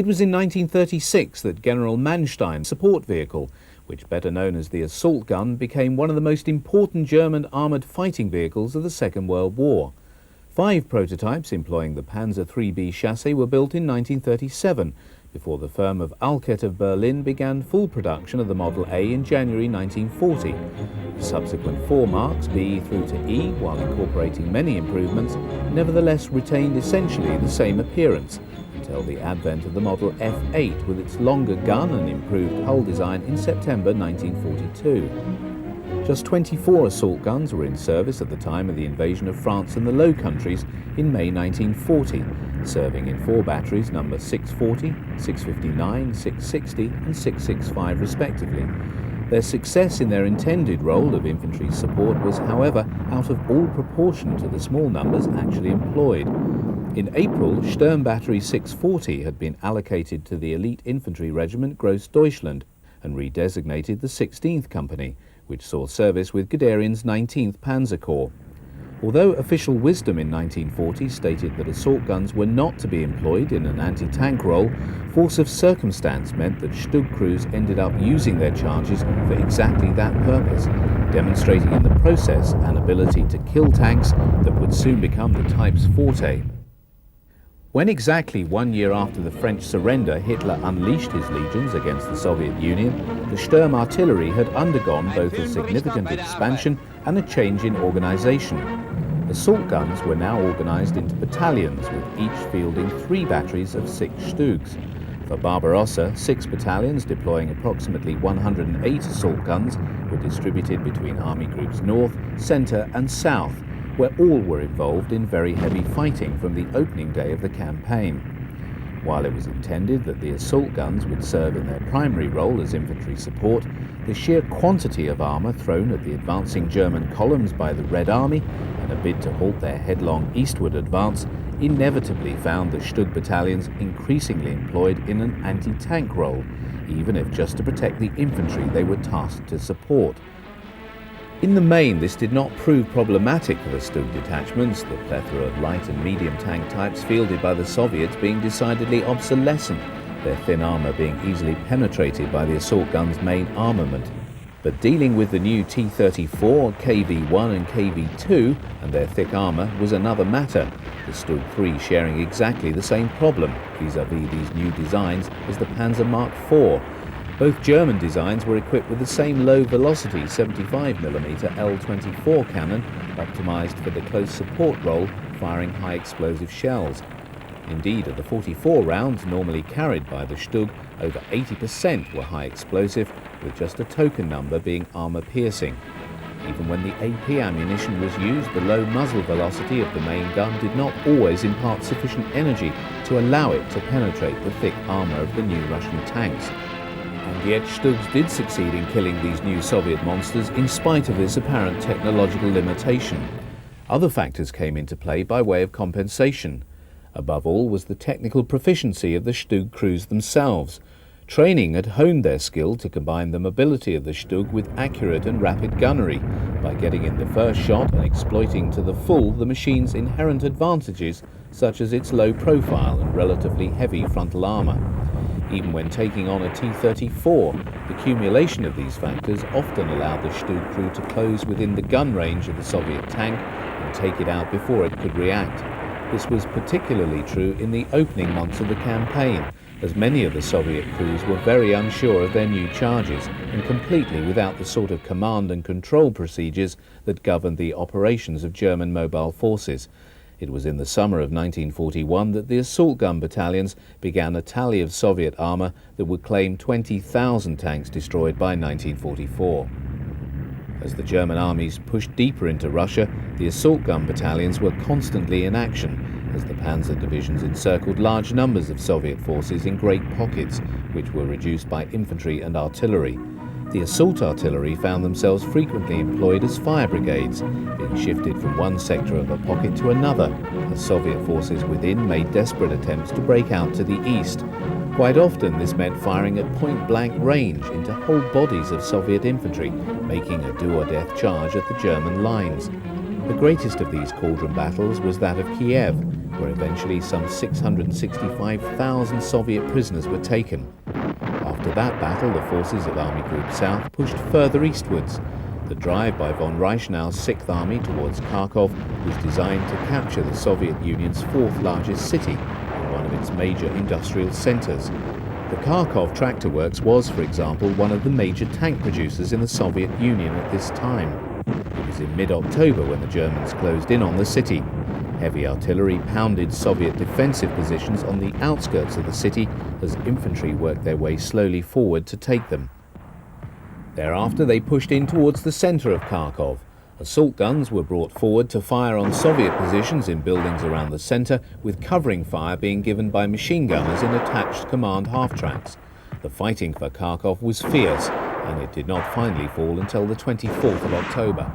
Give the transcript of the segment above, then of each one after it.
It was in 1936 that General Manstein's support vehicle, which better known as the assault gun, became one of the most important German armoured fighting vehicles of the Second World War. 5 prototypes employing the Panzer IIIB chassis were built in 1937, before the firm of Alket of Berlin began full production of the Model A in January 1940. The subsequent 4 marks, B through to E, while incorporating many improvements, nevertheless retained essentially the same appearance, until the advent of the Model F8 with its longer gun and improved hull design in September 1942. Just 24 assault guns were in service at the time of the invasion of France and the Low Countries in May 1940, serving in 4 batteries number 640, 659, 660 and 665 respectively. Their success in their intended role of infantry support was, however, out of all proportion to the small numbers actually employed. In April, Sturm Battery 640 had been allocated to the elite infantry regiment Grossdeutschland and redesignated the 16th Company, which saw service with Guderian's 19th Panzer Corps. Although official wisdom in 1940 stated that assault guns were not to be employed in an anti-tank role, force of circumstance meant that Stug crews ended up using their charges for exactly that purpose, demonstrating in the process an ability to kill tanks that would soon become the type's forte. When exactly 1 year after the French surrender Hitler unleashed his legions against the Soviet Union, the Sturm artillery had undergone both a significant expansion and a change in organization. Assault guns were now organized into battalions, with each fielding 3 batteries of 6 Stugs. For Barbarossa, 6 battalions deploying approximately 108 assault guns were distributed between Army Groups North, Centre and South, where all were involved in very heavy fighting from the opening day of the campaign. While it was intended that the assault guns would serve in their primary role as infantry support, the sheer quantity of armour thrown at the advancing German columns by the Red Army, in a bid to halt their headlong eastward advance, inevitably found the Stug battalions increasingly employed in an anti-tank role, even if just to protect the infantry they were tasked to support. In the main, this did not prove problematic for the Stug detachments, the plethora of light and medium tank types fielded by the Soviets being decidedly obsolescent, their thin armour being easily penetrated by the assault gun's main armament. But dealing with the new T-34, KV-1 and KV-2 and their thick armour was another matter, the Stug III sharing exactly the same problem vis-à-vis these new designs as the Panzer Mark IV. Both German designs were equipped with the same low-velocity 75mm L-24 cannon, optimised for the close support role, firing high-explosive shells. Indeed, of the 44 rounds normally carried by the Stug, over 80% were high-explosive, with just a token number being armour-piercing. Even when the AP ammunition was used, the low muzzle velocity of the main gun did not always impart sufficient energy to allow it to penetrate the thick armour of the new Russian tanks. And yet Stugs did succeed in killing these new Soviet monsters in spite of this apparent technological limitation. Other factors came into play by way of compensation. Above all was the technical proficiency of the Stug crews themselves. Training had honed their skill to combine the mobility of the Stug with accurate and rapid gunnery, by getting in the first shot and exploiting to the full the machine's inherent advantages, such as its low profile and relatively heavy frontal armour. Even when taking on a T-34, the accumulation of these factors often allowed the Stug crew to close within the gun range of the Soviet tank and take it out before it could react. This was particularly true in the opening months of the campaign, as many of the Soviet crews were very unsure of their new charges and completely without the sort of command and control procedures that governed the operations of German mobile forces. It was in the summer of 1941 that the assault gun battalions began a tally of Soviet armour that would claim 20,000 tanks destroyed by 1944. As the German armies pushed deeper into Russia, the assault gun battalions were constantly in action, as the panzer divisions encircled large numbers of Soviet forces in great pockets, which were reduced by infantry and artillery. The assault artillery found themselves frequently employed as fire brigades, being shifted from one sector of a pocket to another, as Soviet forces within made desperate attempts to break out to the east. Quite often this meant firing at point-blank range into whole bodies of Soviet infantry, making a do-or-death charge at the German lines. The greatest of these cauldron battles was that of Kiev, where eventually some 665,000 Soviet prisoners were taken. After that battle, the forces of Army Group South pushed further eastwards. The drive by von Reichenau's 6th Army towards Kharkov was designed to capture the Soviet Union's 4th largest city and one of its major industrial centres. The Kharkov Tractor Works was, for example, one of the major tank producers in the Soviet Union at this time. It was in mid-October when the Germans closed in on the city. Heavy artillery pounded Soviet defensive positions on the outskirts of the city as infantry worked their way slowly forward to take them. Thereafter they pushed in towards the centre of Kharkov. Assault guns were brought forward to fire on Soviet positions in buildings around the centre, with covering fire being given by machine gunners in attached command half-tracks. The fighting for Kharkov was fierce, and it did not finally fall until the 24th of October.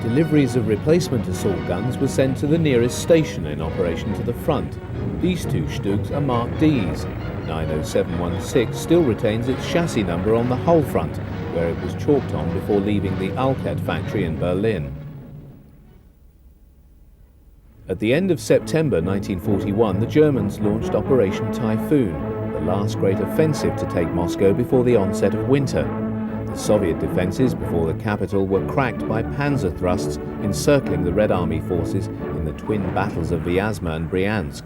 Deliveries of replacement assault guns were sent to the nearest station in operation to the front. These two Stugs are marked Ds. 90716 still retains its chassis number on the hull front, where it was chalked on before leaving the Alcat factory in Berlin. At the end of September 1941, the Germans launched Operation Typhoon, the last great offensive to take Moscow before the onset of winter. The Soviet defences before the capital were cracked by panzer thrusts encircling the Red Army forces in the twin battles of Vyazma and Bryansk.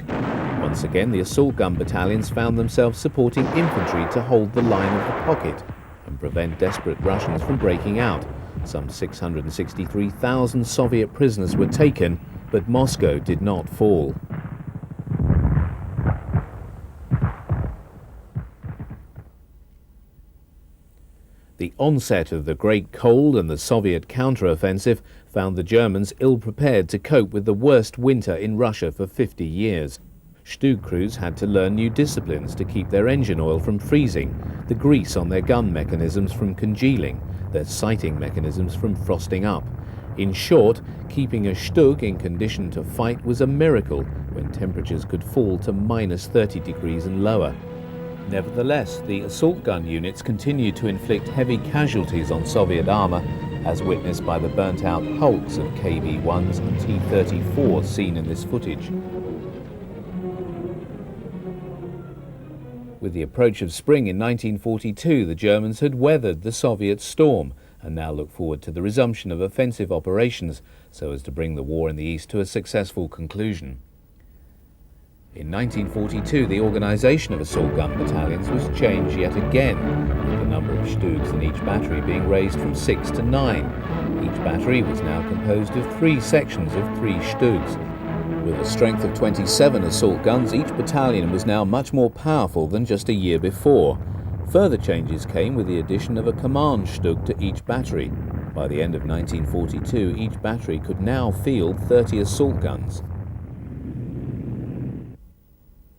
Once again, the assault gun battalions found themselves supporting infantry to hold the line of the pocket and prevent desperate Russians from breaking out. Some 663,000 Soviet prisoners were taken, but Moscow did not fall. The onset of the Great Cold and the Soviet counter-offensive found the Germans ill-prepared to cope with the worst winter in Russia for 50 years. Stug crews had to learn new disciplines to keep their engine oil from freezing, the grease on their gun mechanisms from congealing, their sighting mechanisms from frosting up. In short, keeping a Stug in condition to fight was a miracle when temperatures could fall to minus 30 degrees and lower. Nevertheless, the assault gun units continued to inflict heavy casualties on Soviet armour, as witnessed by the burnt-out hulks of KV-1s and T-34s seen in this footage. With the approach of spring in 1942, the Germans had weathered the Soviet storm and now look forward to the resumption of offensive operations so as to bring the war in the East to a successful conclusion. In 1942, the organisation of assault gun battalions was changed yet again, with the number of Stugs in each battery being raised from 6 to 9. Each battery was now composed of 3 sections of 3 Stugs. With a strength of 27 assault guns, each battalion was now much more powerful than just a year before. Further changes came with the addition of a command Stug to each battery. By the end of 1942, each battery could now field 30 assault guns.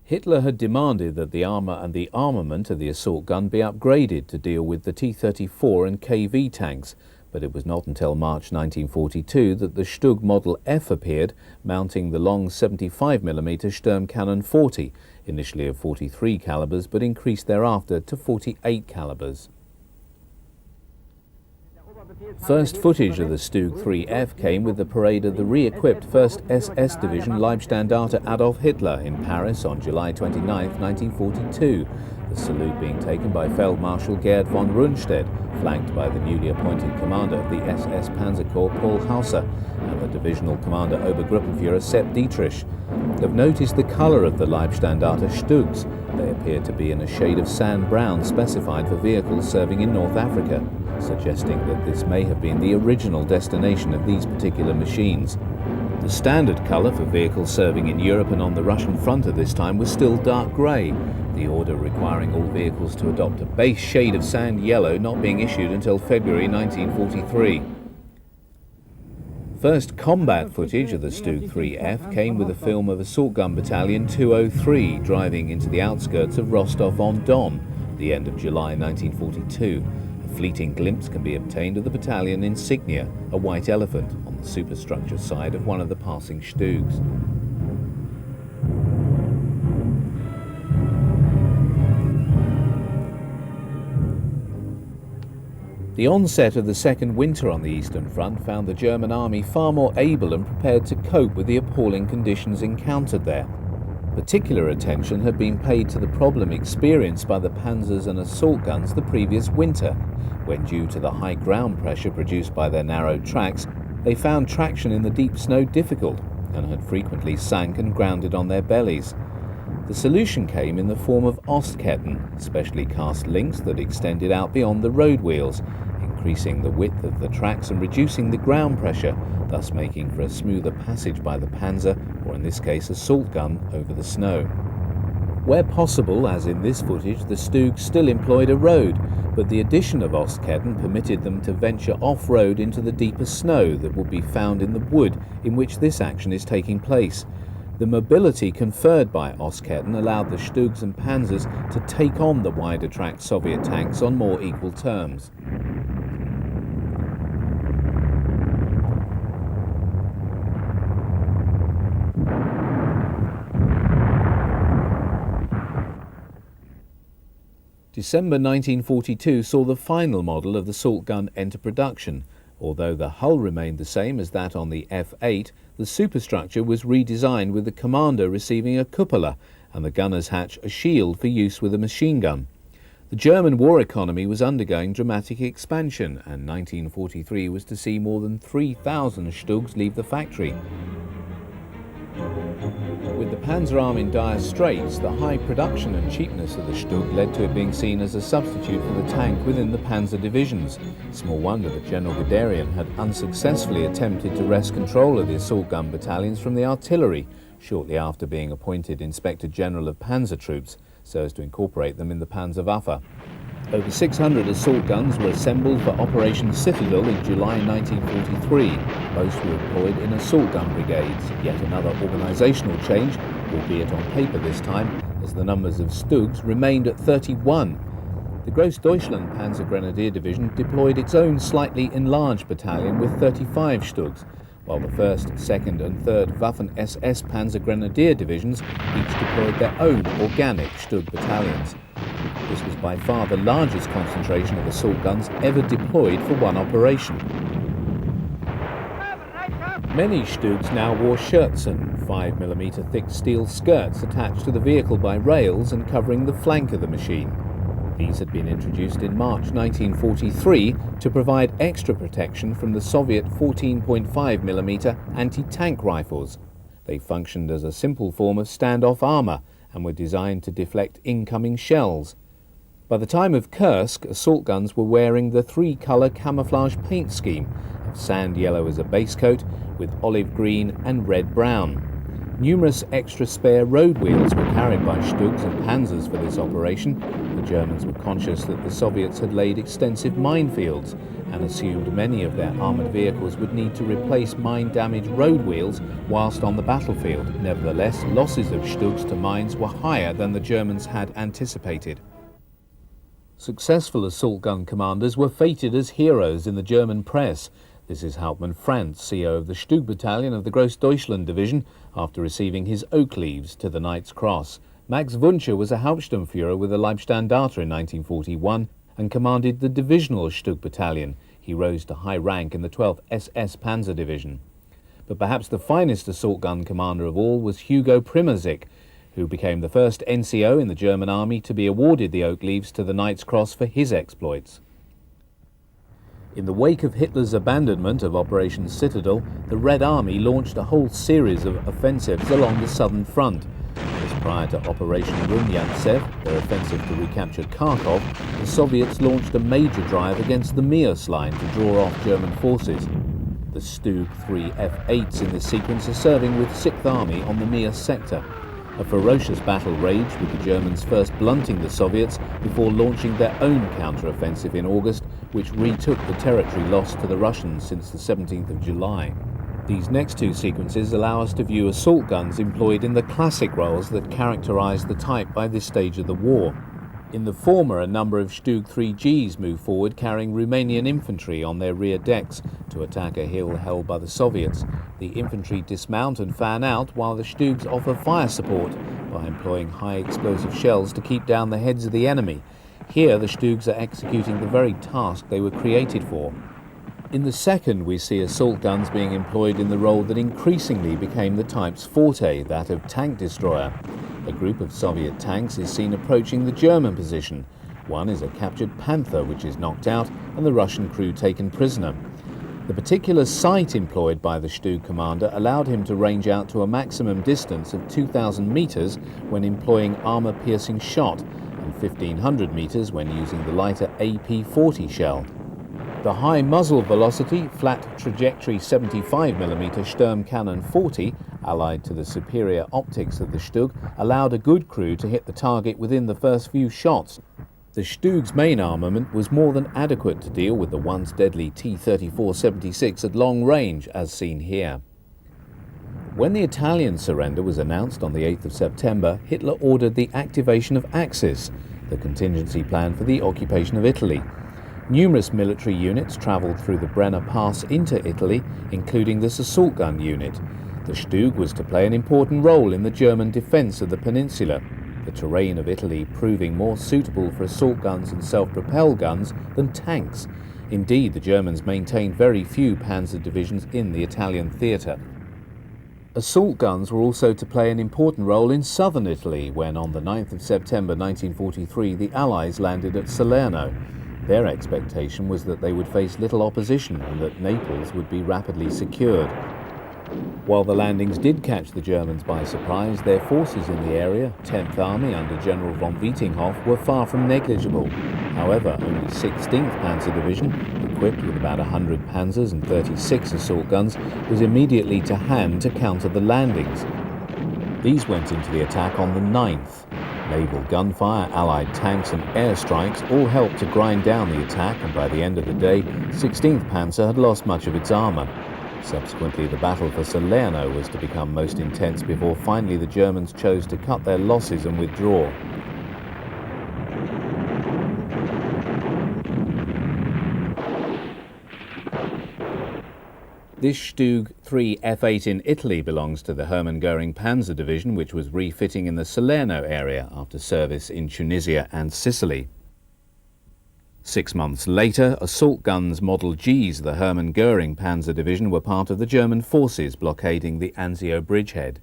Hitler had demanded that the armour and the armament of the assault gun be upgraded to deal with the T-34 and KV tanks, but it was not until March 1942 that the Stug Model F appeared, mounting the long 75mm Sturmkanone 40, initially of 43 calibers, but increased thereafter to 48 calibers. First footage of the Stug IV came with the parade of the re-equipped 1st SS Division Leibstandarte Adolf Hitler in Paris on July 29, 1942, the salute being taken by Feldmarschall Gerd von Rundstedt, flanked by the newly appointed commander of the SS Panzer Corps Paul Hauser and the divisional commander Obergruppenführer Sepp Dietrich. Of note is the colour of the Leibstandarte Stugs. They appear to be in a shade of sand brown specified for vehicles serving in North Africa, suggesting that this may have been the original destination of these particular machines. The standard colour for vehicles serving in Europe and on the Russian front at this time was still dark grey, the order requiring all vehicles to adopt a base shade of sand yellow not being issued until February 1943. First combat footage of the Stug IIIF came with a film of Assault Gun Battalion 203 driving into the outskirts of Rostov-on-Don, the end of July 1942, a fleeting glimpse can be obtained of the battalion insignia, a white elephant, on the superstructure side of one of the passing Stugs. The onset of the second winter on the Eastern Front found the German army far more able and prepared to cope with the appalling conditions encountered there. Particular attention had been paid to the problem experienced by the panzers and assault guns the previous winter, when due to the high ground pressure produced by their narrow tracks, they found traction in the deep snow difficult and had frequently sank and grounded on their bellies. The solution came in the form of Ostketten, specially cast links that extended out beyond the road wheels, increasing the width of the tracks and reducing the ground pressure, thus making for a smoother passage by the panzer, or in this case assault gun, over the snow. Where possible, as in this footage, the Stug still employed a road, but the addition of Ostketten permitted them to venture off-road into the deeper snow that would be found in the wood in which this action is taking place. The mobility conferred by Ostketten allowed the Stugs and Panzers to take on the wider track Soviet tanks on more equal terms. December 1942 saw the final model of the assault gun enter production. Although the hull remained the same as that on the F8, the superstructure was redesigned with the commander receiving a cupola and the gunner's hatch a shield for use with a machine gun. The German war economy was undergoing dramatic expansion, and 1943 was to see more than 3,000 Stugs leave the factory. With the Panzer Arm in dire straits, the high production and cheapness of the Stug led to it being seen as a substitute for the tank within the Panzer divisions. Small wonder that General Guderian had unsuccessfully attempted to wrest control of the assault gun battalions from the artillery, shortly after being appointed Inspector General of Panzer Troops, so as to incorporate them in the Panzerwaffe. Over 600 assault guns were assembled for Operation Citadel in July 1943. Most were employed in assault gun brigades, yet another organisational change, albeit on paper this time, as the numbers of Stugs remained at 31. The Grossdeutschland Panzer Grenadier Division deployed its own slightly enlarged battalion with 35 Stugs, while the 1st, 2nd and 3rd Waffen-SS Panzer Grenadier Divisions each deployed their own organic Stug battalions. This was by far the largest concentration of assault guns ever deployed for one operation. Many Stugs now wore Schürzen, 5mm thick steel skirts attached to the vehicle by rails and covering the flank of the machine. These had been introduced in March 1943 to provide extra protection from the Soviet 14.5mm anti-tank rifles. They functioned as a simple form of standoff armour and were designed to deflect incoming shells. By the time of Kursk, assault guns were wearing the three-colour camouflage paint scheme of sand yellow as a base coat with olive green and red-brown. Numerous extra spare road wheels were carried by Stugs and Panzers for this operation. The Germans were conscious that the Soviets had laid extensive minefields and assumed many of their armoured vehicles would need to replace mine-damaged road wheels whilst on the battlefield. Nevertheless, losses of Stugs to mines were higher than the Germans had anticipated. Successful assault gun commanders were feted as heroes in the German press. This is Hauptmann Franz, CO of the Stug Battalion of the Grossdeutschland Division, after receiving his oak leaves to the Knight's Cross. Max Wünsche was a Hauptsturmführer with the Leibstandarte in 1941 and commanded the Divisional Stug Battalion. He rose to high rank in the 12th SS Panzer Division. But perhaps the finest assault gun commander of all was Hugo Primožič, who became the first NCO in the German army to be awarded the oak leaves to the Knight's Cross for his exploits. In the wake of Hitler's abandonment of Operation Citadel, the Red Army launched a whole series of offensives along the southern front. Just prior to Operation Rumyantsev, their offensive to recapture Kharkov, the Soviets launched a major drive against the Mius line to draw off German forces. The Stug IV F8s in this sequence are serving with 6th Army on the Mius sector. A ferocious battle raged, with the Germans first blunting the Soviets before launching their own counter-offensive in August, which retook the territory lost to the Russians since the 17th of July. These next two sequences allow us to view assault guns employed in the classic roles that characterized the type by this stage of the war. In the former, a number of Stug IIIGs moved forward carrying Romanian infantry on their rear decks to attack a hill held by the Soviets. The infantry dismount and fan out while the Stugs offer fire support by employing high explosive shells to keep down the heads of the enemy. Here the Stugs are executing the very task they were created for. In the second, we see assault guns being employed in the role that increasingly became the type's forte, that of tank destroyer. A group of Soviet tanks is seen approaching the German position. One is a captured Panther which is knocked out and the Russian crew taken prisoner. The particular sight employed by the Stug commander allowed him to range out to a maximum distance of 2,000 meters when employing armor-piercing shot and 1,500 meters when using the lighter AP-40 shell. The high muzzle velocity, flat trajectory 75mm Sturm Cannon 40, allied to the superior optics of the Stug, allowed a good crew to hit the target within the first few shots. The Stug's main armament was more than adequate to deal with the once deadly T-34-76 at long range, as seen here. When the Italian surrender was announced on the 8th of September, Hitler ordered the activation of Axis, the contingency plan for the occupation of Italy. Numerous military units travelled through the Brenner Pass into Italy, including this assault gun unit. The Stug was to play an important role in the German defence of the peninsula, the terrain of Italy proving more suitable for assault guns and self-propelled guns than tanks. Indeed, the Germans maintained very few panzer divisions in the Italian theatre. Assault guns were also to play an important role in southern Italy when, on the 9th of September 1943, the Allies landed at Salerno. Their expectation was that they would face little opposition and that Naples would be rapidly secured. While the landings did catch the Germans by surprise, their forces in the area, 10th Army under General von Wietinghoff, were far from negligible. However, only 16th Panzer Division, equipped with about 100 panzers and 36 assault guns, was immediately to hand to counter the landings. These went into the attack on the 9th. Naval gunfire, Allied tanks and airstrikes all helped to grind down the attack, and by the end of the day, 16th Panzer had lost much of its armour. Subsequently, the battle for Salerno was to become most intense before finally the Germans chose to cut their losses and withdraw. This Stug III F8 in Italy belongs to the Hermann Göring Panzer Division, which was refitting in the Salerno area after service in Tunisia and Sicily. 6 months later, assault guns Model Gs of the Hermann Göring Panzer Division were part of the German forces blockading the Anzio bridgehead.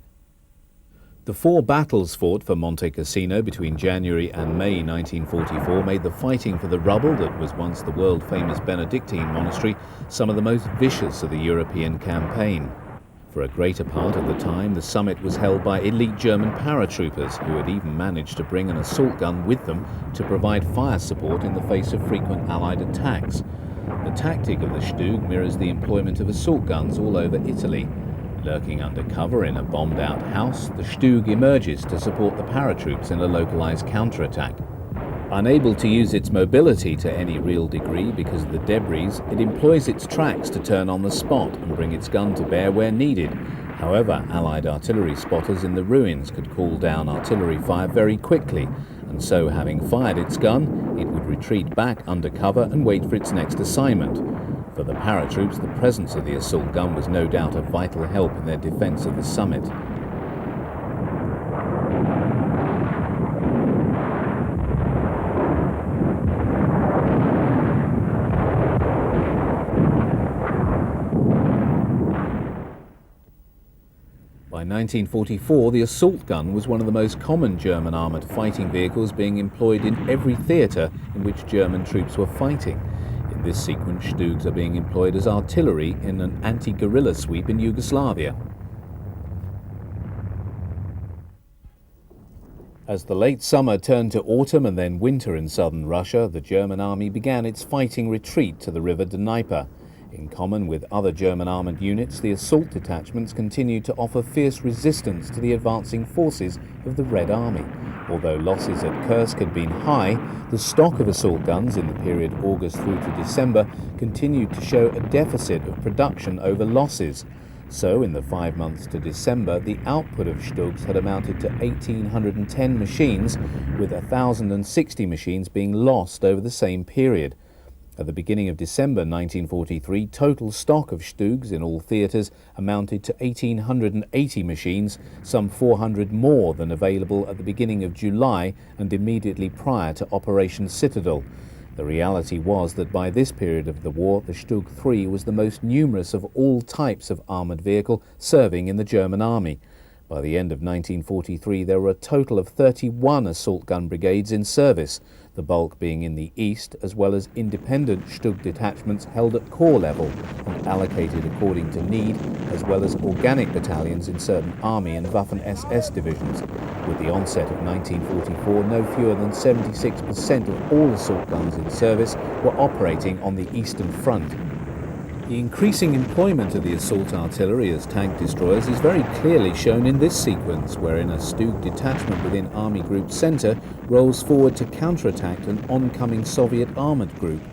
The 4 battles fought for Monte Cassino between January and May 1944 made the fighting for the rubble that was once the world-famous Benedictine monastery some of the most vicious of the European campaign. For a greater part of the time, the summit was held by elite German paratroopers who had even managed to bring an assault gun with them to provide fire support in the face of frequent Allied attacks. The tactic of the Stug mirrors the employment of assault guns all over Italy. Lurking under cover in a bombed-out house, the Stug emerges to support the paratroops in a localized counterattack. Unable to use its mobility to any real degree because of the debris, it employs its tracks to turn on the spot and bring its gun to bear where needed. However, Allied artillery spotters in the ruins could call down artillery fire very quickly, and so having fired its gun, it would retreat back under cover and wait for its next assignment. For the paratroops, the presence of the assault gun was no doubt a vital help in their defense of the summit. By 1944, the assault gun was one of the most common German armoured fighting vehicles being employed in every theatre in which German troops were fighting. In this sequence, Stugs are being employed as artillery in an anti-guerrilla sweep in Yugoslavia. As the late summer turned to autumn and then winter in southern Russia, the German army began its fighting retreat to the river Dnieper. In common with other German armoured units, the assault detachments continued to offer fierce resistance to the advancing forces of the Red Army. Although losses at Kursk had been high, the stock of assault guns in the period August through to December continued to show a deficit of production over losses. So, in the 5 months to December, the output of Stugs had amounted to 1,810 machines, with 1,060 machines being lost over the same period. At the beginning of December 1943, total stock of Stugs in all theatres amounted to 1,880 machines, some 400 more than available at the beginning of July and immediately prior to Operation Citadel. The reality was that by this period of the war, the Stug IV was the most numerous of all types of armoured vehicle serving in the German army. By the end of 1943, there were a total of 31 assault gun brigades in service, the bulk being in the east, as well as independent Stug detachments held at corps level and allocated according to need, as well as organic battalions in certain Army and Waffen-SS divisions. With the onset of 1944, no fewer than 76% of all assault guns in service were operating on the Eastern Front. The increasing employment of the assault artillery as tank destroyers is very clearly shown in this sequence, wherein a Stug detachment within Army Group Centre rolls forward to counterattack an oncoming Soviet armoured group.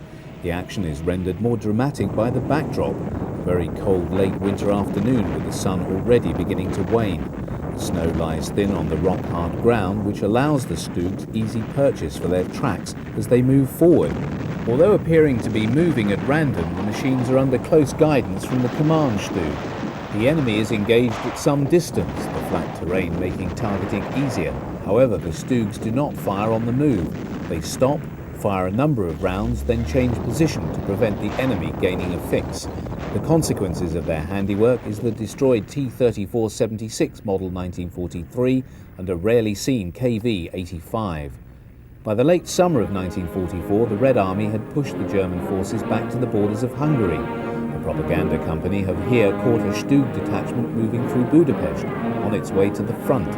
The action is rendered more dramatic by the backdrop, a very cold late winter afternoon with the sun already beginning to wane. The snow lies thin on the rock-hard ground, which allows the Stugs easy purchase for their tracks as they move forward. Although appearing to be moving at random, the machines are under close guidance from the command Stug. The enemy is engaged at some distance, the flat terrain making targeting easier. However, the Stugs do not fire on the move. They stop, fire a number of rounds, then change position to prevent the enemy gaining a fix. The consequences of their handiwork is the destroyed T-34-76 model 1943 and a rarely seen KV-85. By the late summer of 1944, the Red Army had pushed the German forces back to the borders of Hungary. The propaganda company have here caught a Stug detachment moving through Budapest on its way to the front.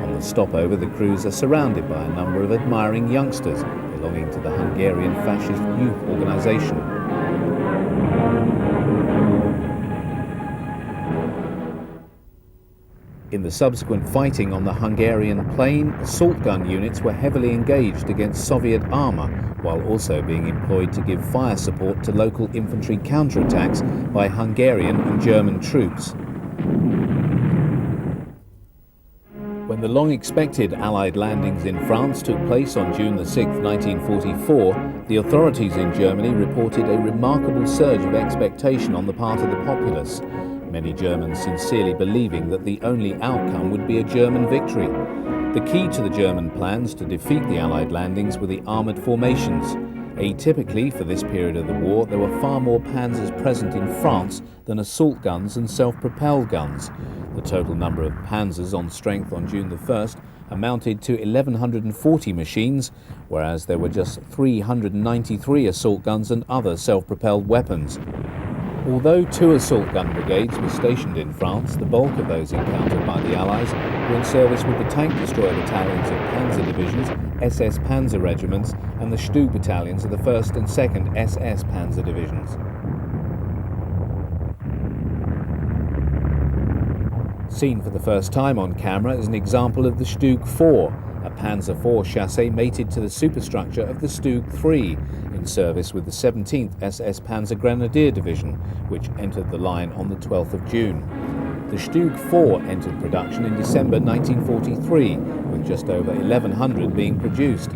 On the stopover, the crews are surrounded by a number of admiring youngsters belonging to the Hungarian fascist youth organisation. In the subsequent fighting on the Hungarian plain, assault gun units were heavily engaged against Soviet armour, while also being employed to give fire support to local infantry counterattacks by Hungarian and German troops. When the long-expected Allied landings in France took place on June 6, 1944, the authorities in Germany reported a remarkable surge of expectation on the part of the populace. Many Germans sincerely believing that the only outcome would be a German victory. The key to the German plans to defeat the Allied landings were the armoured formations. Atypically for this period of the war, there were far more panzers present in France than assault guns and self-propelled guns. The total number of panzers on strength on June the 1st amounted to 1,140 machines, whereas there were just 393 assault guns and other self-propelled weapons. Although 2 assault gun brigades were stationed in France, the bulk of those encountered by the Allies were in service with the tank destroyer battalions of Panzer divisions, SS Panzer regiments, and the Stug battalions of the 1st and 2nd SS Panzer divisions. Seen for the first time on camera is an example of the Stug IV, a Panzer IV chassis mated to the superstructure of the Stug III, in service with the 17th SS Panzer Grenadier Division, which entered the line on the 12th of June. The Stug IV entered production in December 1943, with just over 1,100 being produced.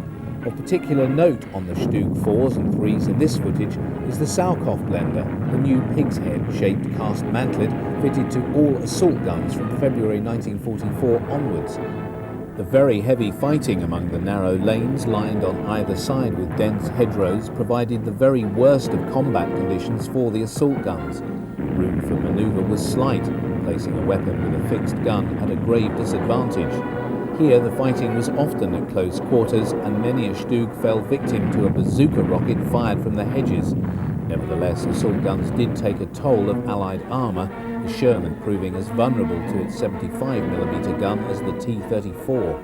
Of particular note on the Stug IVs and IIIs in this footage is the Salkov blender, the new pig's head-shaped cast mantlet fitted to all assault guns from February 1944 onwards. The very heavy fighting among the narrow lanes lined on either side with dense hedgerows provided the very worst of combat conditions for the assault guns. Room for manoeuvre was slight, placing a weapon with a fixed gun at a grave disadvantage. Here the fighting was often at close quarters and many a Stug fell victim to a bazooka rocket fired from the hedges. Nevertheless, assault guns did take a toll of Allied armour, the Sherman proving as vulnerable to its 75mm gun as the T-34.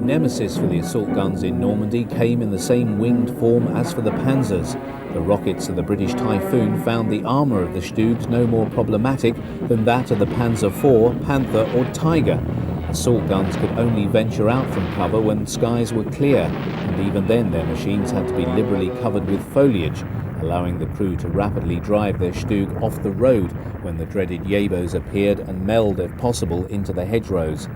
Nemesis for the assault guns in Normandy came in the same winged form as for the Panzers. The rockets of the British Typhoon found the armour of the Stugs no more problematic than that of the Panzer IV, Panther or Tiger. A Assault guns could only venture out from cover when skies were clear, and even then their machines had to be liberally covered with foliage, allowing the crew to rapidly drive their Stug off the road when the dreaded Jebos appeared and meld, if possible, into the hedgerows.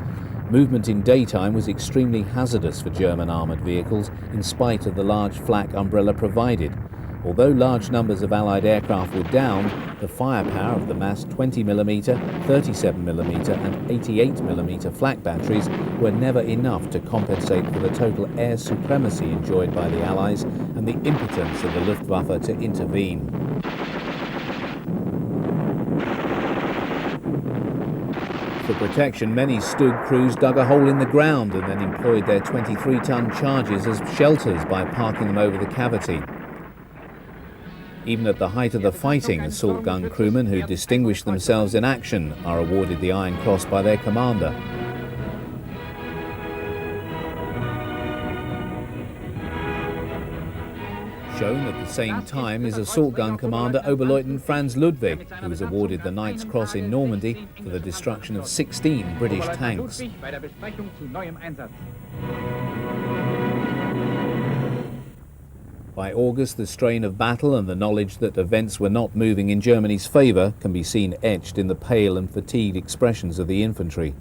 Movement in daytime was extremely hazardous for German armoured vehicles, in spite of the large flak umbrella provided. Although large numbers of Allied aircraft were down, the firepower of the massed 20mm, 37mm and 88mm flak batteries were never enough to compensate for the total air supremacy enjoyed by the Allies and the impotence of the Luftwaffe to intervene. For protection, many Stug crews dug a hole in the ground and then employed their 23-ton charges as shelters by parking them over the cavity. Even at the height of the fighting, assault gun crewmen who distinguished themselves in action are awarded the Iron Cross by their commander. Shown at the same time is assault gun commander Oberleutnant Franz Ludwig, who was awarded the Knight's Cross in Normandy for the destruction of 16 British tanks. By August, the strain of battle and the knowledge that events were not moving in Germany's favour can be seen etched in the pale and fatigued expressions of the infantry.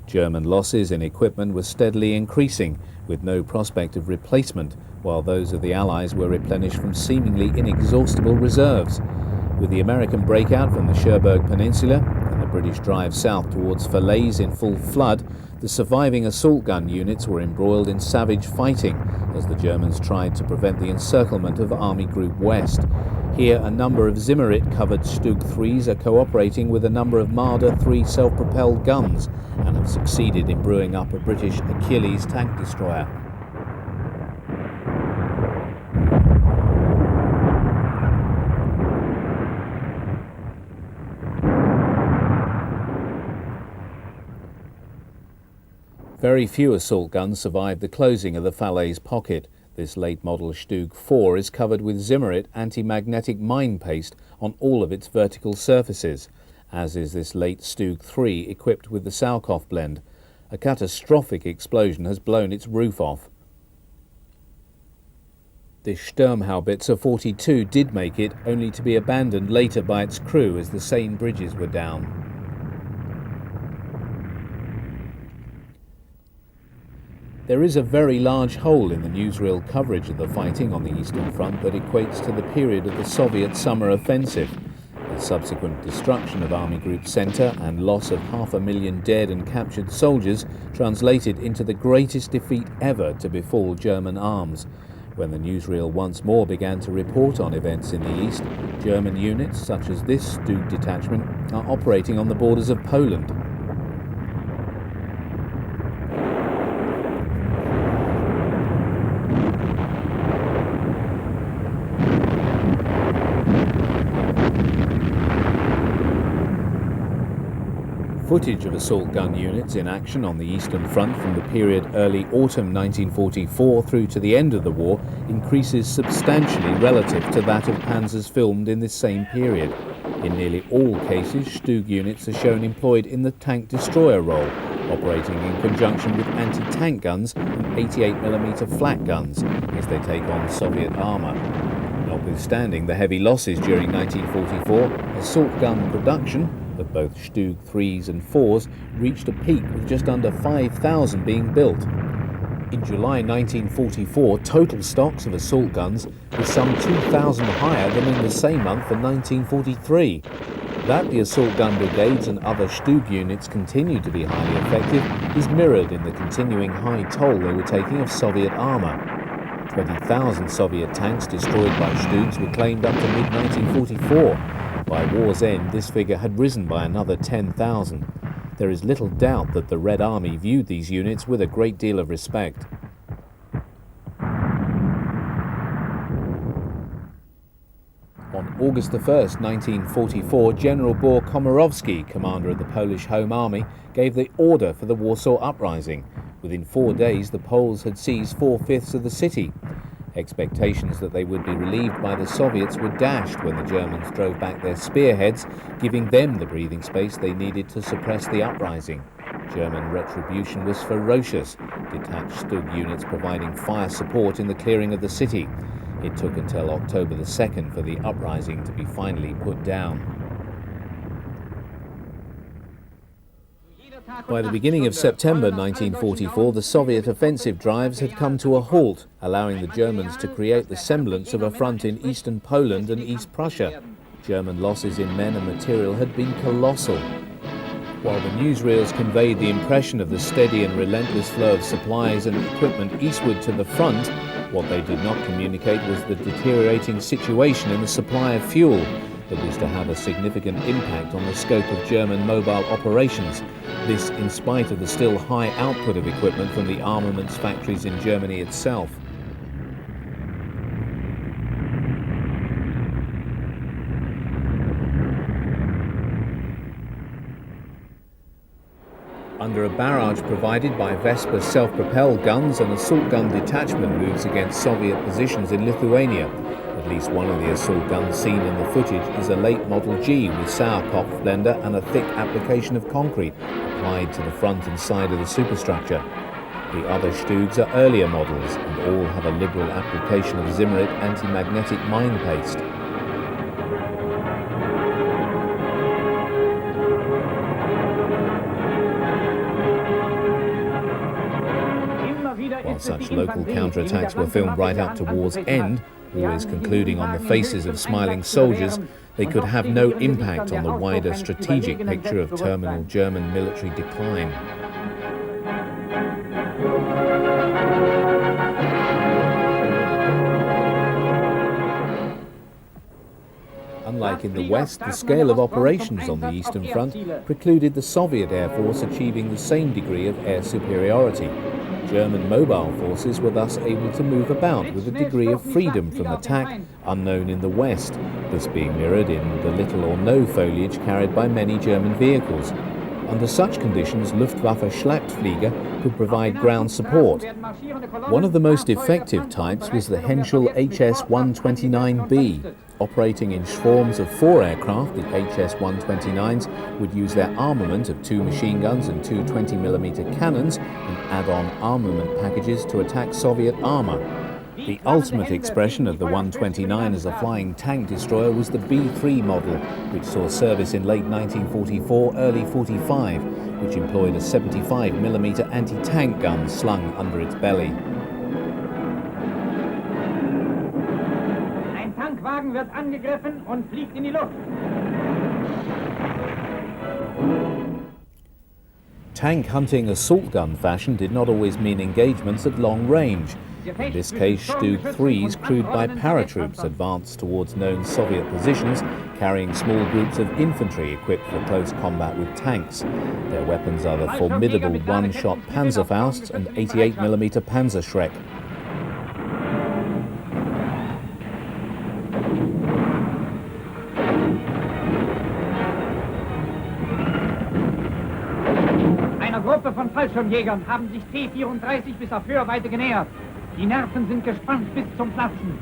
German losses in equipment were steadily increasing, with no prospect of replacement, while those of the Allies were replenished from seemingly inexhaustible reserves. With the American breakout from the Cherbourg Peninsula and the British drive south towards Falaise in full flood, the surviving assault gun units were embroiled in savage fighting as the Germans tried to prevent the encirclement of Army Group West. Here, a number of Zimmerit-covered Stug IIIs are cooperating with a number of Marder 3 self-propelled guns and have succeeded in brewing up a British Achilles tank destroyer. Very few assault guns survived the closing of the Falaise pocket. This late-model Stug IV is covered with Zimmerit anti-magnetic mine paste on all of its vertical surfaces, as is this late Stug III equipped with the Salkoff blend. A catastrophic explosion has blown its roof off. This Sturmhaubitzer 42 did make it, only to be abandoned later by its crew as the Seine bridges were down. There is a very large hole in the newsreel coverage of the fighting on the Eastern Front that equates to the period of the Soviet summer offensive. The subsequent destruction of Army Group Center and loss of 500,000 dead and captured soldiers translated into the greatest defeat ever to befall German arms. When the newsreel once more began to report on events in the East, German units such as this Stug detachment are operating on the borders of Poland. Footage of assault gun units in action on the Eastern Front from the period early autumn 1944 through to the end of the war increases substantially relative to that of panzers filmed in this same period. In nearly all cases, Stug units are shown employed in the tank destroyer role, operating in conjunction with anti-tank guns and 88mm flak guns as they take on Soviet armour. Notwithstanding the heavy losses during 1944, assault gun production of both Stug IIIs and IVs reached a peak with just under 5,000 being built. In July 1944, total stocks of assault guns were some 2,000 higher than in the same month in 1943. That the assault gun brigades and other Stug units continued to be highly effective is mirrored in the continuing high toll they were taking of Soviet armour. 20,000 Soviet tanks destroyed by Stugs were claimed up to mid-1944. By war's end, this figure had risen by another 10,000. There is little doubt that the Red Army viewed these units with a great deal of respect. On August 1, 1944, General Bor Komorowski, commander of the Polish Home Army, gave the order for the Warsaw Uprising. Within 4 days, the Poles had seized 4/5 of the city. Expectations that they would be relieved by the Soviets were dashed when the Germans drove back their spearheads, giving them the breathing space they needed to suppress the uprising. German retribution was ferocious, detached Stug units providing fire support in the clearing of the city. It took until October the 2nd for the uprising to be finally put down. By the beginning of September 1944, the Soviet offensive drives had come to a halt, allowing the Germans to create the semblance of a front in eastern Poland and East Prussia. German losses in men and material had been colossal. While the newsreels conveyed the impression of the steady and relentless flow of supplies and equipment eastward to the front, what they did not communicate was the deteriorating situation in the supply of fuel that was to have a significant impact on the scope of German mobile operations, this in spite of the still high output of equipment from the armaments factories in Germany itself. Under a barrage provided by Vespa self-propelled guns, an assault gun detachment moves against Soviet positions in Lithuania. At least one of the assault guns seen in the footage is a late Model G with Sauerkopf blender and a thick application of concrete applied to the front and side of the superstructure. The other Stugs are earlier models and all have a liberal application of Zimmerit anti-magnetic mine paste. While such local counterattacks were filmed right up to war's end, always concluding on the faces of smiling soldiers, they could have no impact on the wider strategic picture of terminal German military decline. Unlike in the West, the scale of operations on the Eastern Front precluded the Soviet Air Force achieving the same degree of air superiority. German mobile forces were thus able to move about with a degree of freedom from attack unknown in the West, this being mirrored in the little or no foliage carried by many German vehicles. Under such conditions, Luftwaffe Schlachtflieger could provide ground support. One of the most effective types was the Henschel HS-129B. Operating in swarms of 4 aircraft, the HS-129s would use their armament of 2 machine guns and 2 20mm cannons and add-on armament packages to attack Soviet armor. The ultimate expression of the 129 as a flying tank destroyer was the B-3 model, which saw service in late 1944, early 45, which employed a 75mm anti-tank gun slung under its belly. Ein Tankwagen wird angegriffen und fliegt in die Luft. Tank hunting assault gun fashion did not always mean engagements at long range. In this case, Stug IIIs, crewed by paratroops, advanced towards known Soviet positions, carrying small groups of infantry equipped for close combat with tanks. Their weapons are the formidable one-shot Panzerfaust and 88mm Panzerschreck. Einer Gruppe von Fallschirmjägern haben sich T-34 bis auf Hörweite genähert. Die Nerven sind gespannt bis zum Platzen.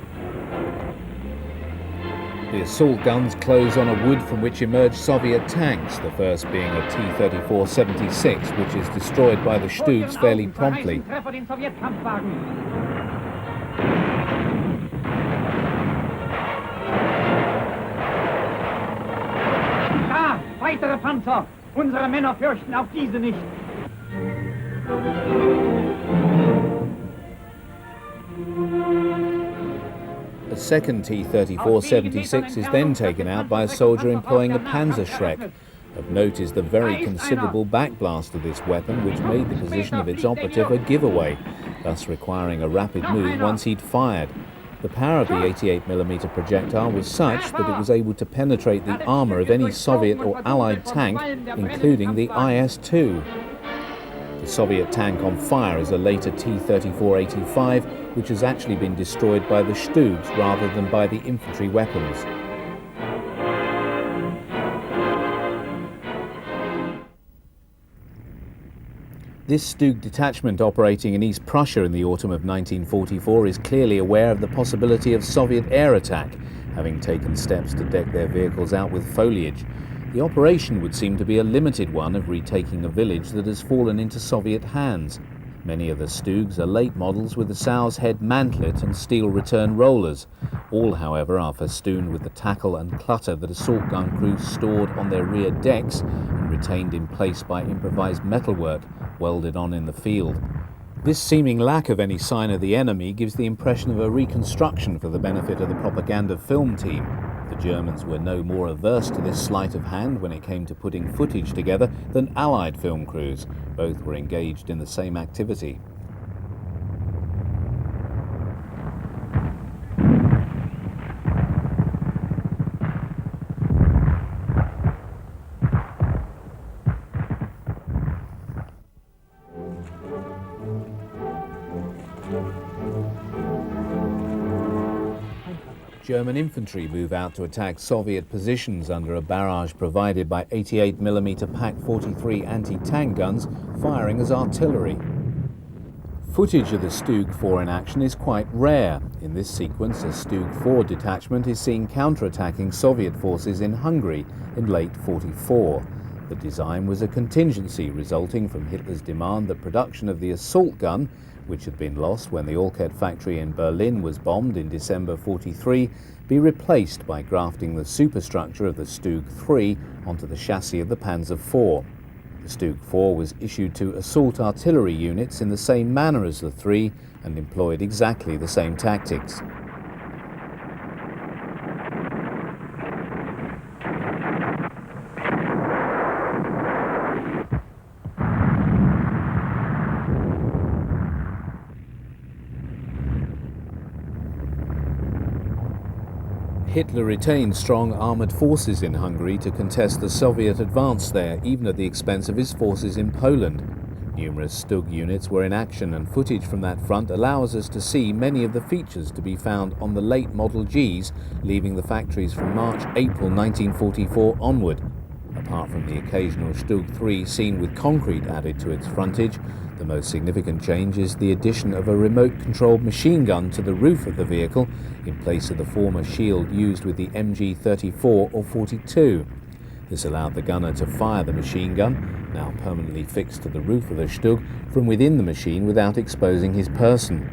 The assault guns close on a wood from which emerge Soviet tanks, the first being a T-34-76, which is destroyed by the Stugs fairly promptly. Da, weitere Panzer! Unsere Männer fürchten auch diese nicht. A second T-34-76 is then taken out by a soldier employing a Panzerschreck. Of note is the very considerable backblast of this weapon, which made the position of its operative a giveaway, thus requiring a rapid move once he'd fired. The power of the 88mm projectile was such that it was able to penetrate the armour of any Soviet or Allied tank, including the IS-2. The Soviet tank on fire is a later T-34-85, which has actually been destroyed by the Stugs rather than by the infantry weapons. This Stug detachment operating in East Prussia in the autumn of 1944 is clearly aware of the possibility of Soviet air attack, having taken steps to deck their vehicles out with foliage. The operation would seem to be a limited one of retaking a village that has fallen into Soviet hands. Many of the Stugs are late models with the sow's head mantlet and steel return rollers. All, however, are festooned with the tackle and clutter that assault gun crews stored on their rear decks and retained in place by improvised metalwork welded on in the field. This seeming lack of any sign of the enemy gives the impression of a reconstruction for the benefit of the propaganda film team. The Germans were no more averse to this sleight of hand when it came to putting footage together than Allied film crews. Both were engaged in the same activity. German infantry move out to attack Soviet positions under a barrage provided by 88mm PaK-43 anti-tank guns firing as artillery. Footage of the Stug IV in action is quite rare. In this sequence, a Stug IV detachment is seen counterattacking Soviet forces in Hungary in late '44. The design was a contingency resulting from Hitler's demand that production of the assault gun, which had been lost when the Alket factory in Berlin was bombed in December '43, be replaced by grafting the superstructure of the Stug III onto the chassis of the Panzer IV. The Stug IV was issued to assault artillery units in the same manner as the III and employed exactly the same tactics. Hitler retained strong armoured forces in Hungary to contest the Soviet advance there, even at the expense of his forces in Poland. Numerous Stug units were in action, and footage from that front allows us to see many of the features to be found on the late Model Gs leaving the factories from March-April 1944 onward. Apart from the occasional Stug III seen with concrete added to its frontage, the most significant change is the addition of a remote-controlled machine gun to the roof of the vehicle in place of the former shield used with the MG-34 or 42. This allowed the gunner to fire the machine gun, now permanently fixed to the roof of the Stug, from within the machine without exposing his person.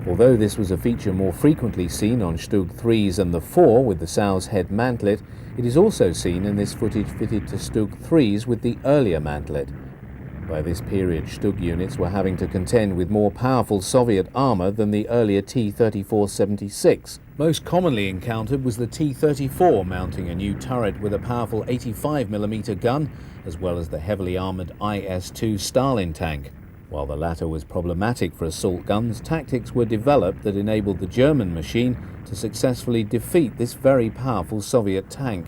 Although this was a feature more frequently seen on Stug IIIs and the IV with the sow's head mantlet, it is also seen in this footage fitted to Stug IIIs with the earlier mantlet. By this period, Stug units were having to contend with more powerful Soviet armour than the earlier T-34-76. Most commonly encountered was the T-34, mounting a new turret with a powerful 85mm gun, as well as the heavily armoured IS-2 Stalin tank. While the latter was problematic for assault guns, tactics were developed that enabled the German machine to successfully defeat this very powerful Soviet tank.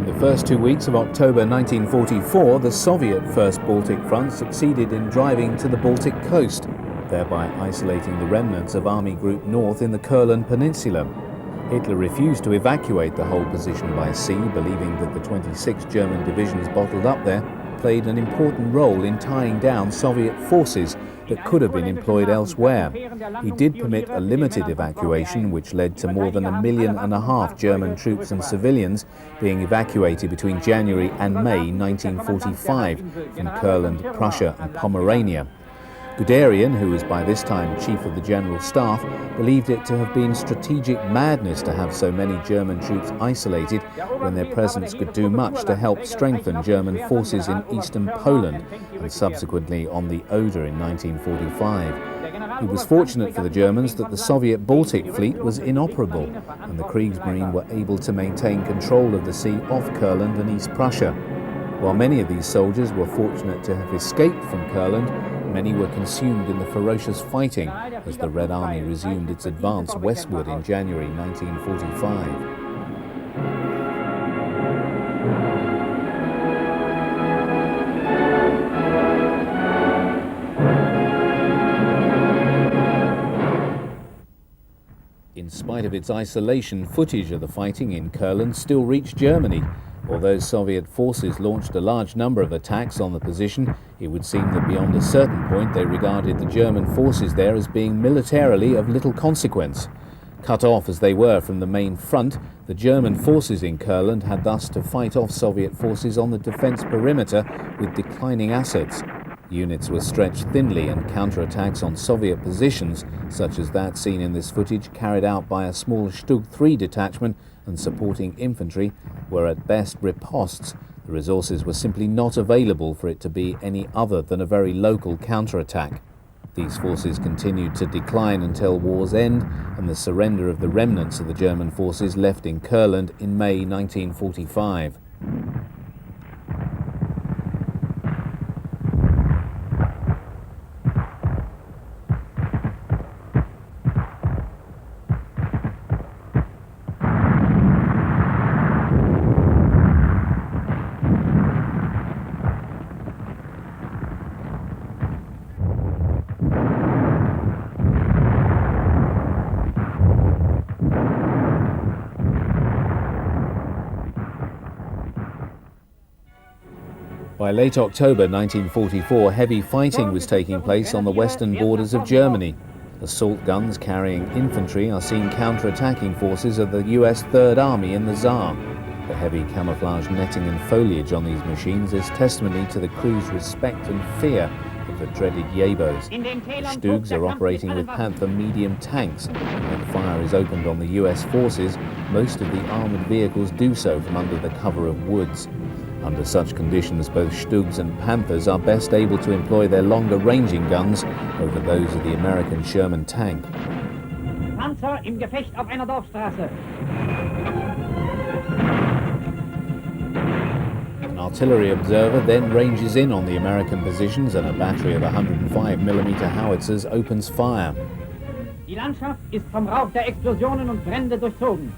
The first 2 weeks of October 1944, the Soviet First Baltic Front succeeded in driving to the Baltic coast, thereby isolating the remnants of Army Group North in the Kurland Peninsula. Hitler refused to evacuate the whole position by sea, believing that the 26 German divisions bottled up there played an important role in tying down Soviet forces that could have been employed elsewhere. He did permit a limited evacuation, which led to more than 1.5 million German troops and civilians being evacuated between January and May 1945 from Kurland, Prussia and Pomerania. Guderian, who was by this time Chief of the General Staff, believed it to have been strategic madness to have so many German troops isolated when their presence could do much to help strengthen German forces in eastern Poland and subsequently on the Oder in 1945. It was fortunate for the Germans that the Soviet Baltic fleet was inoperable and the Kriegsmarine were able to maintain control of the sea off Kurland and East Prussia. While many of these soldiers were fortunate to have escaped from Kurland, many were consumed in the ferocious fighting as the Red Army resumed its advance westward in January 1945. In spite of its isolation, footage of the fighting in Kurland still reached Germany. Although Soviet forces launched a large number of attacks on the position, it would seem that beyond a certain point they regarded the German forces there as being militarily of little consequence. Cut off as they were from the main front, the German forces in Kurland had thus to fight off Soviet forces on the defence perimeter with declining assets. Units were stretched thinly, and counterattacks on Soviet positions, such as that seen in this footage carried out by a small Stug IV detachment and supporting infantry, were at best ripostes. The resources were simply not available for it to be any other than a very local counterattack. These forces continued to decline until war's end and the surrender of the remnants of the German forces left in Kurland in May 1945. By late October 1944, heavy fighting was taking place on the western borders of Germany. Assault guns carrying infantry are seen counter-attacking forces of the US Third Army in the Saar. The heavy camouflage netting and foliage on these machines is testimony to the crew's respect and fear of the dreaded Jebos. The Stugs are operating with Panther medium tanks. When fire is opened on the US forces, most of the armoured vehicles do so from under the cover of woods. Under such conditions, both Stugs and Panthers are best able to employ their longer-ranging guns over those of the American Sherman tank. Panzer im Gefecht auf einer Dorfstraße. An artillery observer then ranges in on the American positions, and a battery of 105mm howitzers opens fire. Die Landschaft ist vom Rauch der Explosionen und Brände durchzogen.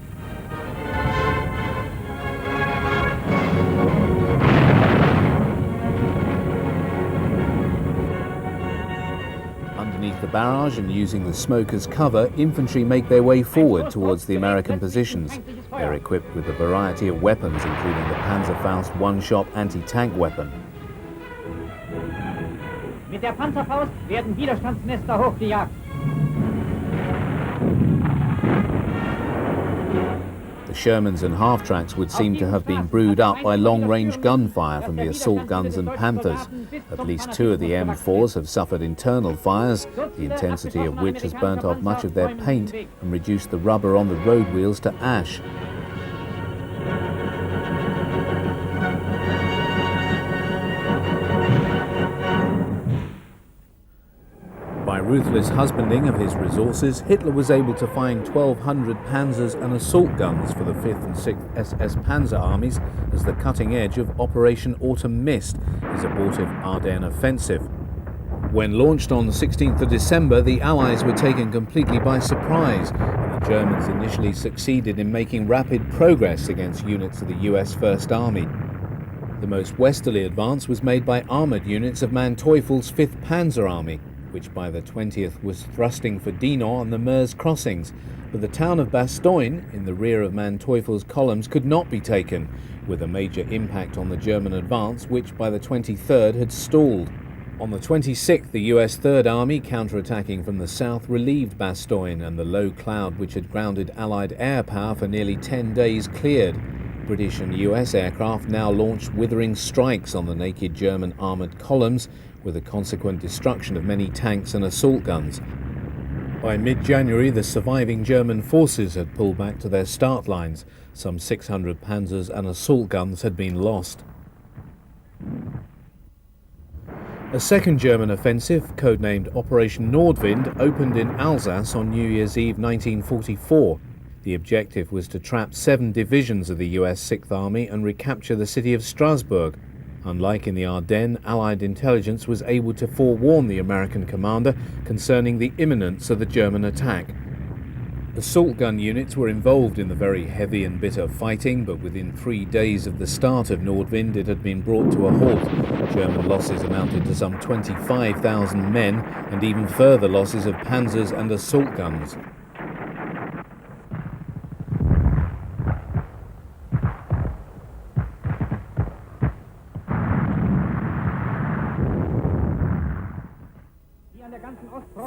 Underneath the barrage and using the smoke as cover, infantry make their way forward towards the American positions. They're equipped with a variety of weapons, including the Panzerfaust one-shot anti-tank weapon. Mit der Panzerfaust werden Widerstandsnester hochgejagt. The Shermans and half-tracks would seem to have been brewed up by long-range gunfire from the assault guns and Panthers. At least two of the M4s have suffered internal fires, the intensity of which has burnt off much of their paint and reduced the rubber on the road wheels to ash. By ruthless husbanding of his resources, Hitler was able to find 1,200 panzers and assault guns for the 5th and 6th SS Panzer armies as the cutting edge of Operation Autumn Mist, his abortive Ardennes offensive. When launched on the 16th of December, the Allies were taken completely by surprise, and the Germans initially succeeded in making rapid progress against units of the US First Army. The most westerly advance was made by armoured units of Manteuffel's 5th Panzer Army, which by the 20th was thrusting for Dinant and the Meuse crossings, but the town of Bastogne, in the rear of Manteuffel's columns, could not be taken, with a major impact on the German advance, which by the 23rd had stalled. On the 26th, the US Third Army, counterattacking from the south, relieved Bastogne, and the low cloud which had grounded Allied air power for nearly 10 days cleared. British and US aircraft now launched withering strikes on the naked German armoured columns, with a consequent destruction of many tanks and assault guns. By mid-January, the surviving German forces had pulled back to their start lines. Some 600 panzers and assault guns had been lost. A second German offensive, codenamed Operation Nordwind, opened in Alsace on New Year's Eve 1944. The objective was to trap 7 divisions of the US 6th Army and recapture the city of Strasbourg. Unlike in the Ardennes, Allied intelligence was able to forewarn the American commander concerning the imminence of the German attack. Assault gun units were involved in the very heavy and bitter fighting, but within 3 days of the start of Nordwind it had been brought to a halt. German losses amounted to some 25,000 men, and even further losses of panzers and assault guns.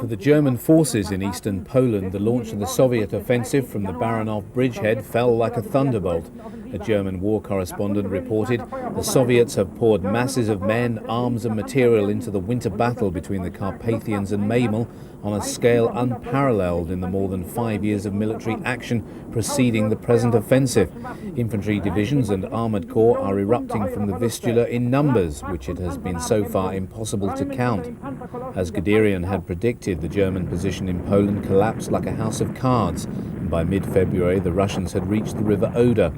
For the German forces in eastern Poland, the launch of the Soviet offensive from the Baranov bridgehead fell like a thunderbolt. A German war correspondent reported, "The Soviets have poured masses of men, arms and material into the winter battle between the Carpathians and Memel on a scale unparalleled in the more than 5 years of military action preceding the present offensive. Infantry divisions and armoured corps are erupting from the Vistula in numbers, which it has been so far impossible to count." As Guderian had predicted, the German position in Poland collapsed like a house of cards, and by mid-February the Russians had reached the River Oder.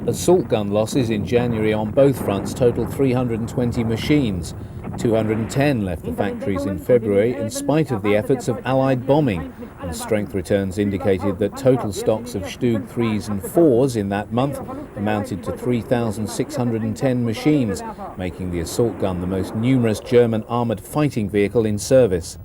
Assault gun losses in January on both fronts totaled 320 machines. 210 left the factories in February in spite of the efforts of Allied bombing, and strength returns indicated that total stocks of Stug IIIs and IVs in that month amounted to 3,610 machines, making the assault gun the most numerous German armoured fighting vehicle in service.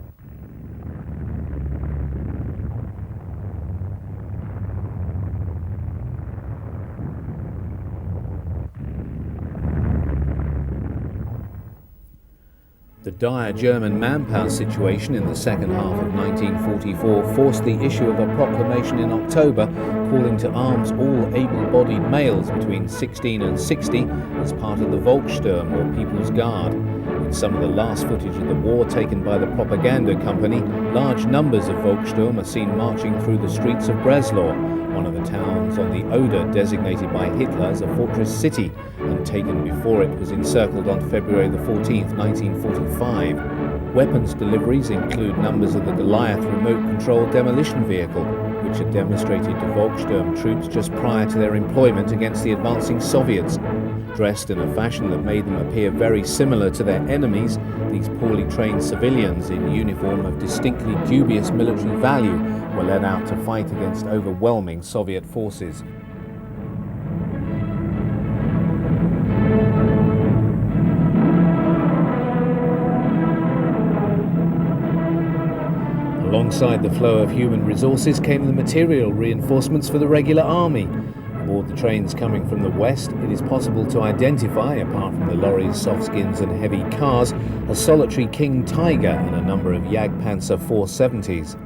The dire German manpower situation in the second half of 1944 forced the issue of a proclamation in October calling to arms all able-bodied males between 16 and 60 as part of the Volkssturm, or People's Guard. In some of the last footage of the war taken by the propaganda company, large numbers of Volkssturm are seen marching through the streets of Breslau, one of the towns on the Oder designated by Hitler as a fortress city and taken before it was encircled on February the 14th, 1945. Weapons deliveries include numbers of the Goliath remote-controlled demolition vehicle, which had demonstrated to Volkssturm troops just prior to their employment against the advancing Soviets. Dressed in a fashion that made them appear very similar to their enemies, these poorly trained civilians in uniform of distinctly dubious military value were led out to fight against overwhelming Soviet forces. Alongside the flow of human resources came the material reinforcements for the regular army. Aboard the trains coming from the west, it is possible to identify, apart from the lorries, softskins and heavy cars, a solitary King Tiger and a number of Jagdpanzer 470s.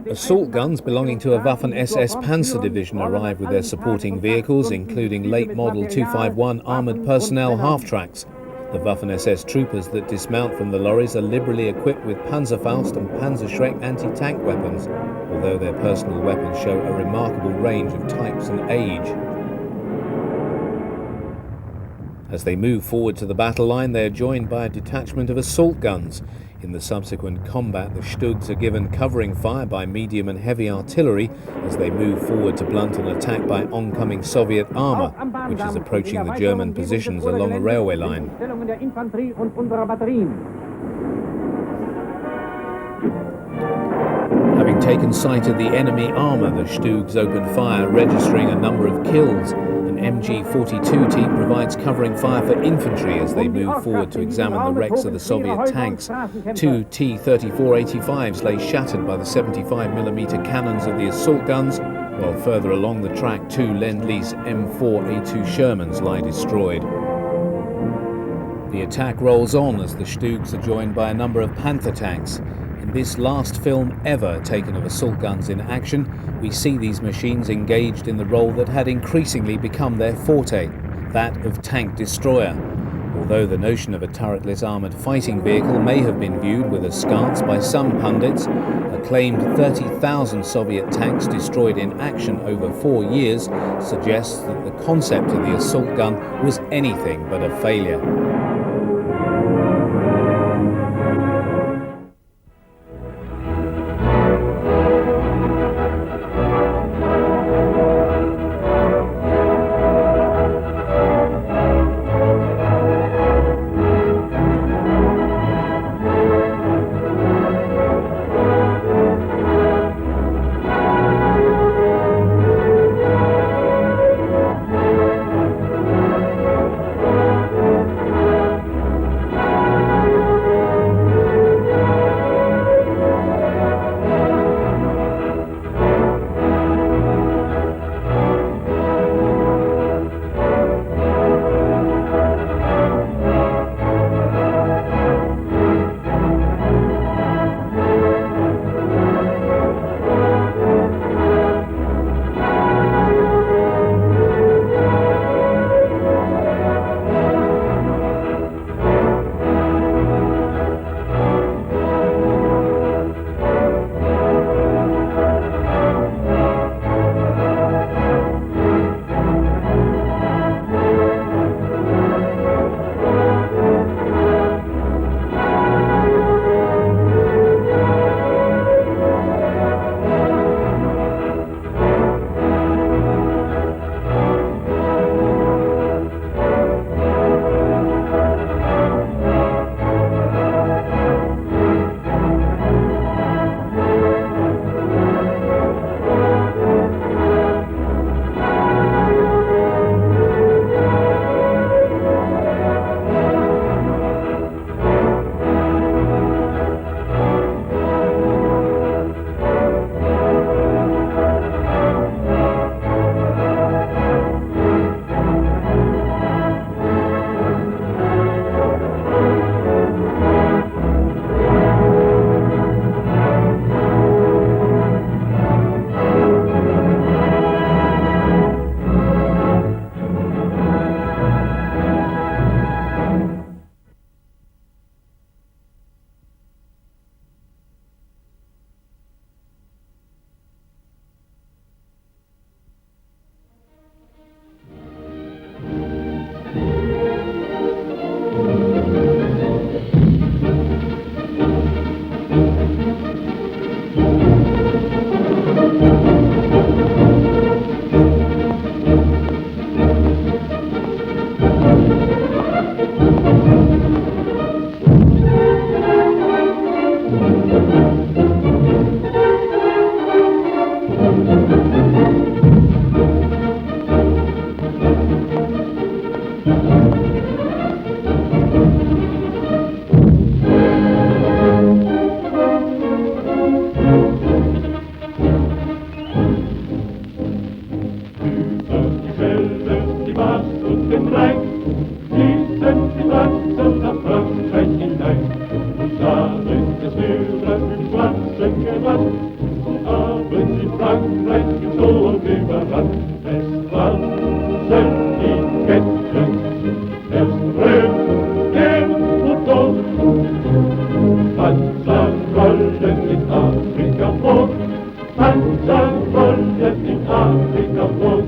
Assault guns belonging to a Waffen-SS Panzer Division arrived with their supporting vehicles, including late model 251 armoured personnel half-tracks. The Waffen-SS troopers that dismount from the lorries are liberally equipped with Panzerfaust and Panzerschreck anti-tank weapons, although their personal weapons show a remarkable range of types and age. As they move forward to the battle line, they are joined by a detachment of assault guns. In the subsequent combat, the Stugs are given covering fire by medium and heavy artillery as they move forward to blunt an attack by oncoming Soviet armour, which is approaching the German positions along a railway line. Having taken sight of the enemy armour, the Stugs open fire, registering a number of kills. An MG-42 team provides covering fire for infantry as they move forward to examine the wrecks of the Soviet tanks. 2 T-34-85s lay shattered by the 75mm cannons of the assault guns, while further along the track 2 Lend-Lease M4A2 Shermans lie destroyed. The attack rolls on as the Stugs are joined by a number of Panther tanks. In this last film ever taken of assault guns in action, we see these machines engaged in the role that had increasingly become their forte, that of tank destroyer. Although the notion of a turretless armoured fighting vehicle may have been viewed with askance by some pundits, a claimed 30,000 Soviet tanks destroyed in action over 4 years suggests that the concept of the assault gun was anything but a failure. Frankreich geflohen überrannt, es fransen die Ketten zu, erst Röten und Tod. Panzer rollen in Afrika fort, Panzer rollen in Afrika fort.